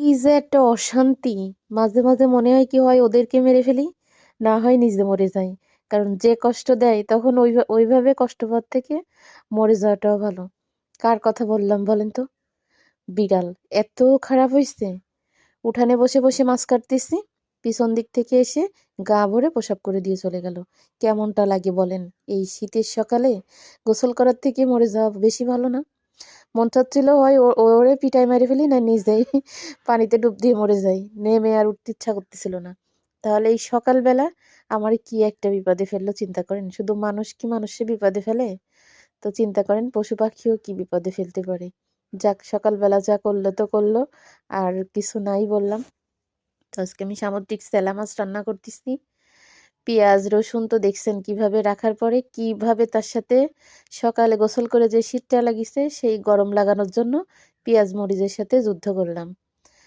কি যে একটা অশান্তি! মাঝে, মাঝে মনে হয় কি হয় ওদেরকে মেরে ফেলি, না হয় নিজে মরে যাই। কারণ যে কষ্ট দেয় তখন ওইভাবে কষ্ট পাওয়ার থেকে মরে যাওয়াটাও ভালো। কার কথা বললাম বলেন তো? বিড়াল। এত খারাপ হইছে! উঠানে বসে, বসে মাছ কাটতেছি, পিছন দিক থেকে এসে গা ভরে পেশাব করে দিয়ে চলে গেল। কেমনটা লাগে বলেন? এই শীতের সকালে গোসল করার থেকে মরে যাওয়া বেশি ভালো না? মন চাচ্ছিল হয় ওরে পিটায় মেরে ফেলি, না নিজেই পানিতে ডুব দিয়ে মরে যাই। নেমে আর উঠতে ইচ্ছা করতেছিল না। তাহলে এই সকালবেলা আমার কি একটা বিপদে ফেললো চিন্তা করেন। শুধু মানুষ কি মানুষে বিপদে ফেলে? তো চিন্তা করেন পশু পাখিও কি বিপদে ফেলতে পারে। যাক, সকালবেলা যা করলো তো করলো, আর কিছু নাই বললাম। তো আজকে আমি সামুদ্রিক স্যালা মাছ রান্না করতেছি। পেঁয়াজ রসুন তো দেখছেন কিভাবে রাখার পরে কিভাবে তার সাথে সকালে গোসল করে যে শীতটা লাগিছে সেই গরম লাগানোর জন্য পেঁয়াজ মরিচের সাথে যুদ্ধ করলাম।